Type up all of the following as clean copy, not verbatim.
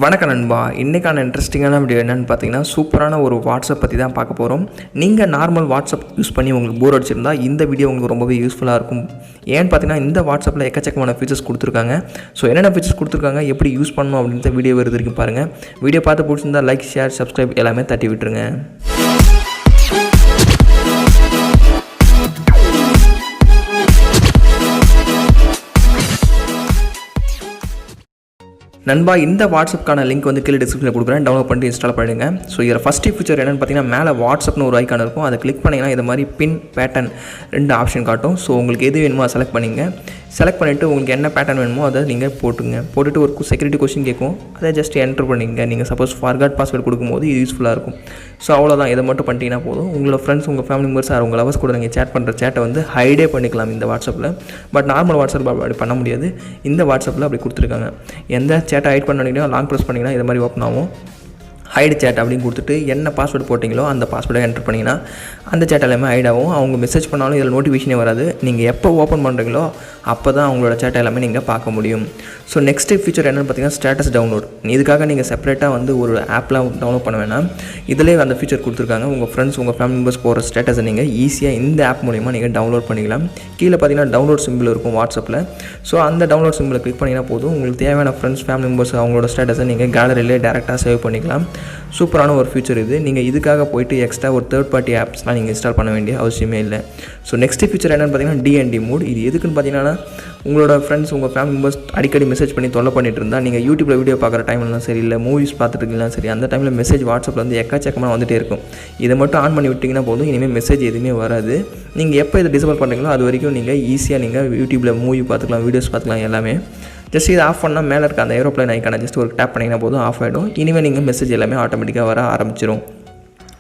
வணக்கம் நண்பா. இன்றைக்கான இன்ட்ரெஸ்டிங்கான வீடியோ என்னென்னு பார்த்தீங்கன்னா, சூப்பரான ஒரு வாட்ஸ்அப் பற்றி தான் பார்க்க போகிறோம். நீங்கள் நார்மல் வாட்ஸ்அப் யூஸ் பண்ணி உங்களுக்கு போர் அடிச்சிருந்தா இந்த வீடியோ உங்களுக்கு ரொம்பவே யூஸ்ஃபுல்லாக இருக்கும். ஏன்னு பார்த்தீங்கன்னா, இந்த வாட்ஸ்அப்பில் எக்கச்சக்கமான ஃபீச்சர்ஸ் கொடுத்துருக்காங்க. ஸோ என்னென்ன ஃபீச்சர்ஸ் கொடுத்துருக்காங்க, எப்படி யூஸ் பண்ணணும் அப்படின்ற வீடியோ வருது வரைக்கும் பாருங்கள். வீடியோ பார்த்து பிடிச்சிருந்தா லைக், ஷேர், சப்ஸ்கிரைப் எல்லாமே தட்டி விட்டுருங்க. நண்பா, இந்த வாட்ஸ்அப்க்கான லிங்க் வந்து கீழே டிஸ்கிரிப்ஷனில் கொடுக்குறேன். டவுன்லோட் பண்ணிட்டு இன்ஸ்டால் பண்ணிடுங்க. ஸோ இதில் ஃபஸ்ட்டு ஃபீச்சர் என்னென்னு பார்த்தீங்கன்னா, மேலே வாட்ஸ்அப்னு ஒரு ஐக்கான் இருக்கும். அதை கிளிக் பண்ணிங்கன்னா இது மாதிரி பின் பேட்டர்ன் 2 ஆப்ஷன் காட்டும். ஸோ உங்களுக்கு எது வேணுமோ அதை செலக்ட் பண்ணிங்க. செலக்ட் பண்ணிவிட்டு உங்களுக்கு என்ன பேட்டர்ன் வேணுமோ அதை நீங்கள் போட்டுட்டு ஒரு செக்யூரிட்டி கொஸ்டின் கேட்கும். அதை ஜஸ்ட் என்ட்ரு பண்ணிங்க. நீங்கள் சப்போஸ் ஃபார்காட் பாஸ்வேர்டு கொடுக்கும்போது இது யூஸ்ஃபுல்லாக இருக்கும். ஸோ அவ்வளோதான். இதை மட்டும் பண்ணிட்டீங்கன்னா போதும். உங்களோட ஃப்ரெண்ட்ஸ், உங்கள் ஃபேமிலி மெம்பர்ஸ் உங்கள் லவர்ஸ் கூட நீங்கள் சேட் பண்ணுற சேட்டை வந்து ஹைடே பண்ணிக்கலாம் இந்த வாட்ஸ்அப்பில். பட் நார்மல் வாட்ஸ்அப் அப்படி பண்ண முடியாது. இந்த வாட்ஸ்அப்பில் அப்படி கொடுத்துருக்காங்க. எந்த சேட்டை ஹைட் பண்ணிங்கன்னா லாங் ப்ரெஸ் பண்ணிங்கன்னா இது மாதிரி ஓப்பன் ஆகும். ஹைடு சேட் அப்படின்னு கொடுத்துட்டு என்ன பாஸ்வேர்டு போட்டிங்களோ அந்த பாஸ்வேர்டை என்ட்ரு பண்ணிங்கன்னா அந்த சேட் எல்லாமே ஹைட் ஆகும். அவங்க மெசேஜ் பண்ணாலும் இதில் நோட்டிஃபிகேஷனே வராது. நீங்கள் எப்போ ஓப்பன் பண்ணுறீங்களோ அப்போ தான் அவங்களோட சேட் எல்லாமே நீங்கள் பார்க்க முடியும். ஸோ நெக்ஸ்ட்டு ஃபீச்சர் என்னென்னு பார்த்தீங்கன்னா, ஸ்டேட்டஸ் டவுன்லோட். இதுக்காக நீங்கள் செப்பரேட்டாக வந்து ஒரு ஆப்லாம் டவுன்லோட் பண்ண வேணாம். இதிலே அந்த ஃபீச்சர் கொடுத்துருக்காங்க. உங்கள் ஃப்ரெண்ட்ஸ், உங்கள் ஃபேமிலி மெம்பர்ஸ் போகிற ஸ்டேட்டஸை நீங்கள் ஈஸியாக இந்த ஆப் மூலிமா நீங்கள் டவுன்லோட் பண்ணிக்கலாம். கீழே பார்த்தீங்கன்னா டவுன்லோட் சிம்பிள் இருக்கும் வாட்ஸ்அப்பில். ஸோ அந்த டவுன்லோட் சிம்பிளை கிளிக் பண்ணிங்கன்னா போதும். உங்களுக்கு தேவையான ஃப்ரெண்ட்ஸ், ஃபேமிலி மெம்பர்ஸ் அவங்களோட ஸ்டேட்டஸை நீங்கள் கேலரியிலே டேரெக்டாக சேவ் பண்ணிக்கலாம். சூப்பரான ஒரு ஃபீச்சர் இது. நீங்கள் இதுக்காக போய்ட்டு எக்ஸ்ட்ரா ஒரு தேர்ட் பார்ட்டி ஆப்ஸ்லாம் நீங்கள் இன்ஸ்டால் பண்ண வேண்டிய அவசியமே இல்லை. ஸோ நெக்ஸ்ட் ஃபீச்சர் என்னென்னு பார்த்தீங்கன்னா, டிஎன்டி மோட். இது எதுக்குன்னு பார்த்தீங்கன்னா, உங்களோட ஃப்ரெண்ட்ஸ், உங்கள் ஃபேமிலி மெம்பர்ஸ் அடிக்கடி மெசேஜ் பண்ணி தொல்லை பண்ணிட்டு இருந்தால், நீங்கள் யூடியூப்பில் வீடியோ பார்க்குற டைம்லாம் சரி, இல்லை மூவிஸ் பார்த்துட்டு இருக்கீங்களா சரி, அந்த டைமில் மெசேஜ் வாட்ஸ்அப்பில் வந்து எக்கச்சக்கமாக வந்துகிட்டே இருக்கும். இதை மட்டும் ஆன் பண்ணி விட்டிங்கன்னா போதும். இனிமேல் மெசேஜ் எதுவுமே வராது. நீங்கள் எப்போ இதை டிசேபிள் பண்ணுறீங்களோ அது வரைக்கும் நீங்கள் ஈஸியாக நீங்கள் யூடியூப்பில் மூவி பார்த்துக்கலாம், வீடியோஸ் பார்த்துக்கலாம் எல்லாமே. ஜஸ்ட் இதை ஆஃப் பண்ணால் மேலே இருக்க அந்த ஏரோப்ளைன் ஐக்கான ஜஸ்ட் ஒரு டேப் பண்ணிங்கன்னா போதும், ஆஃப் ஆகிடும். இனிமேல் நீங்கள் மெசேஜ் எல்லாமே ஆட்டோமேட்டிக்காக வர ஆரம்பிச்சிடும்.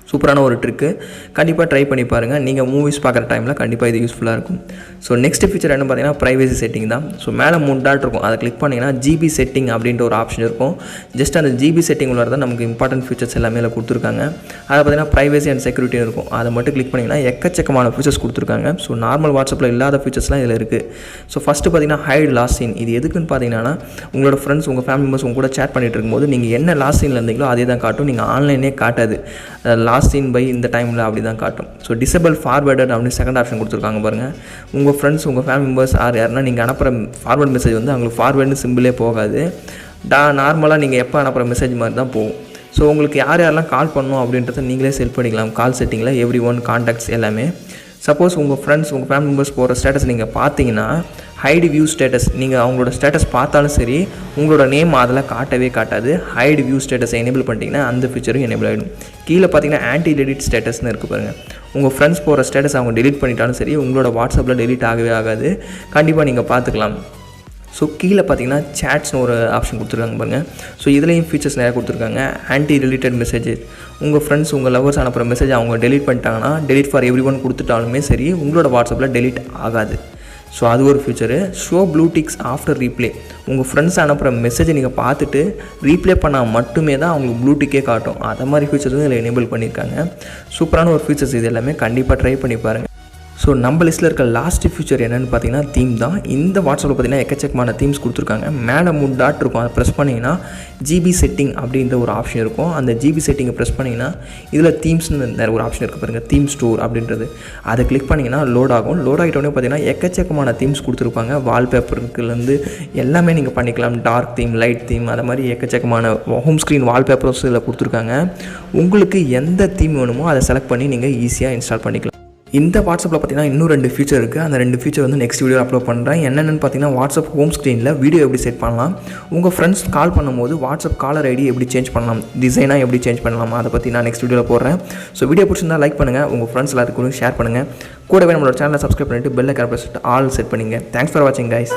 சூப்பரான ஒரு ட்ரிக்கு. கண்டிப்பாக ட்ரை பண்ணி பாருங்கள். நீங்கள் மூவிஸ் பார்க்குற டைமில் கண்டிப்பாக இது யூஸ்ஃபுல்லாக இருக்கும். ஸோ நெக்ஸ்ட் ஃபீச்சர் என்ன பார்த்தீங்கன்னா, ப்ரைவசி செட்டிங் தான். ஸோ மேலே 3 டாட் இருக்கும். அதை கிளிக் பண்ணிங்கன்னா ஜிபி செட்டிங் அப்படின்ற ஒரு ஆப்ஷன் இருக்கும். ஜஸ்ட் அந்த ஜிபி செட்டிங் உள்ள தான் நமக்கு இம்பார்ட்டன்ட் ஃபீச்சர்ஸ் எல்லாமே அதில் கொடுத்துருக்காங்க. அதை பார்த்தீங்கன்னா ப்ரைவசி அண்ட் செக்யூரிட்டி இருக்கும். அதை மட்டும் கிளிக் பண்ணிங்கன்னா எக்கச்சக்கமான ஃபீச்சர்ஸ் கொடுத்துருக்காங்க. ஸோ நார்மல் வாட்ஸ்அப்பில் இல்லாத ஃபீச்சர்ஸ்லாம் இதில் இருக்குது. ஸோ ஃபஸ்ட்டு பார்த்தீங்கன்னா ஹைட் லாஸ்ட் சீன். இது எதுக்குன்னு பார்த்தீங்கன்னா, உங்களோட ஃப்ரெண்ட்ஸ், உங்கள் ஃபேமிலி மெம்பர்ஸ் உங்க கூட சேட் பண்ணிட்டு இருக்கும்போது நீங்கள் என்ன லாஸ்ட் சீனில் இருந்தீங்களோ அதே தான் காட்டும். நீங்கள் ஆன்லைனே காட்டாது. லாஸ்ட் சீன் பை இந்த டைமில் அப்படி தான் காட்டும். ஸோ டிசேபிள் ஃபார்வேர்டட் அப்படின்னு செகண்ட் ஆப்ஷன் கொடுத்துருக்காங்க பாருங்கள். உங்கள் ஃப்ரெண்ட்ஸ், உங்கள் ஃபேமிலி மெம்பர்ஸ் யாருன்னா நீங்கள் அனுப்புகிற ஃபார்வர்ட் மெசேஜ் வந்து அவங்களுக்கு ஃபார்வேர்டுன்னு சிம்பிளே போகாது. நார்மலாக நீங்கள் எப்போ அனுப்புகிற மெசேஜ் மாதிரி தான் போகும். ஸோ உங்களுக்கு யாரெல்லாம் கால் பண்ணணும் அப்படின்றத நீங்களே செட் பண்ணிக்கலாம். கால் செட்டிங்கில் everyone கான்டாக்ட்ஸ் எல்லாமே. சப்போஸ் உங்கள் ஃப்ரெண்ட்ஸ், உங்கள் ஃபேமிலி மெம்பர்ஸ் போகிற ஸ்டேட்டஸ் நீங்கள் பார்த்தீங்கன்னா ஹைடு வியூ ஸ்டேட்டஸ், நீங்கள் அவங்களோட ஸ்டேட்டஸ் பார்த்தாலும் சரி உங்களோட நேம் அதில் காட்டவே காட்டாது. ஹைடு வியூ ஸ்டேட்டஸை எனேபிள் பண்ணிட்டீங்கன்னா அந்த ஃபீச்சரும் எனேபிள் ஆகிடும். கீழே பார்த்தீங்கன்னா ஆன்டி டெலிட் ஸ்டேட்டஸ்னு இருக்குது பாருங்கள். உங்கள் ஃப்ரெண்ட்ஸ் போகிற ஸ்டேட்டஸ் அவங்க டெலிட் பண்ணிட்டாலும் சரி உங்களோட வாட்ஸ்அப்பில் டெலிட் ஆகவே ஆகாது. கண்டிப்பாக நீங்கள் பார்த்துக்கலாம். ஸோ கீழே பார்த்தீங்கன்னா சேட்ஸ்னு ஒரு ஆப்ஷன் கொடுத்துருக்காங்க பாருங்கள். ஸோ இதுலேயும் ஃபீச்சர்ஸ் நிறையா கொடுத்துருக்காங்க. ஆன்டி டெலிட்டட் மெசேஜஸ், உங்கள் ஃப்ரெண்ட்ஸ், உங்கள் லவர்ஸ் அனுப்புகிற மெசேஜ் அவங்க டெலிட் பண்ணிட்டாங்கன்னா டெலிட் ஃபார் everyone கொடுத்துட்டாலுமே சரி உங்களோட வாட்ஸ்அப்பில் டெலிட் ஆகாது. ஸோ அது ஒரு feature. Show blue ticks after reply. உங்கள் ஃப்ரெண்ட்ஸ் அனுப்புகிற மெசேஜை நீங்கள் பார்த்துட்டு ரீப்ளே பண்ணால் மட்டுமே தான் அவங்களுக்கு ப்ளூ டிக்கே காட்டும். அதை மாதிரி ஃபீச்சர்ஸும் இதில் எனேபிள் பண்ணியிருக்காங்க. சூப்பரான ஒரு ஃபீச்சர்ஸ். இது எல்லாமே கண்டிப்பாக ட்ரை பண்ணி பாருங்கள். ஸோ நம்ம லிஸ்ட்டில் இருக்க லாஸ்ட் ஃபீச்சர் என்னென்னு பார்த்தீங்கன்னா, தீம் தான். இந்த வாட்ஸ்அப்பில் பார்த்தீங்கன்னா எக்கச்சக்கமான தீம்ஸ் கொடுத்துருக்காங்க. மேலே 3 டாட் இருக்கும். அதை ப்ரெஸ் பண்ணிங்கன்னா ஜிபி செட்டிங் அப்படின்ற ஒரு ஆப்ஷன் இருக்கும். அந்த ஜிபி செட்டிங்கை ப்ரெஸ் பண்ணிங்கன்னா இதில் தீம்ஸ்னு ஒரு ஆப்ஷன் இருக்குது பாருங்கள், தீம் ஸ்டோர் அப்படின்றது. அதை கிளிக் பண்ணிங்கன்னா லோட் ஆகும். லோட் ஆகிட்டோடனே பார்த்தீங்கன்னா எக்கச்சக்கமான தீம்ஸ் கொடுத்துருப்பாங்க. வால்பேப்பருக்குலேருந்து எல்லாமே நீங்கள் பண்ணிக்கலாம். டார்க் தீம், லைட் தீம், அது மாதிரி எக்கச்சக்கமான ஹோம் ஸ்க்ரீன் வால்பேப்பர்ஸ் இதில் கொடுத்துருக்காங்க. உங்களுக்கு எந்த தீம் வேணுமோ அதை செலக்ட் பண்ணி நீங்கள் ஈஸியாக இன்ஸ்டால் பண்ணிக்கலாம். இந்த வாட்ஸ்அப்பில் பார்த்தீங்கன்னா இன்னும் 2 ஃபீச்சர் இருக்குது. அந்த 2 ஃபீச்சர் வந்து நெக்ஸ்ட் வீடியோ அப்லோட் பண்ணுறேன். என்னென்னு பார்த்தீங்கன்னா, வாட்ஸ்அப் ஹோம் ஸ்க்ரீனில் வீடியோ எப்படி செட் பண்ணலாம், உங்கள் ஃப்ரெண்ட்ஸ் கால் பண்ணும்போது வாட்ஸ்அப் காலர் ஐடி எப்படி சேஞ்ச் பண்ணலாம், டிசைனாக எப்படி சேஞ்ச் பண்ணலாம், அதை பற்றி நான் நெக்ஸ்ட் வீடியோவில் போடுறேன். ஸோ வீடியோ பிடிச்சிருந்தா லைக் பண்ணுங்கள், உங்கள் ஃப்ரெண்ட்ஸ் எல்லாத்துக்கும் ஷேர் பண்ணுங்கள். கூடவே நம்மளோட சேனலை சப்ஸ்கிரைப் பண்ணிவிட்டு bell icon press all set பண்ணிங்க. தேங்க்ஸ் ஃபார் வாட்சிங் கைஸ்.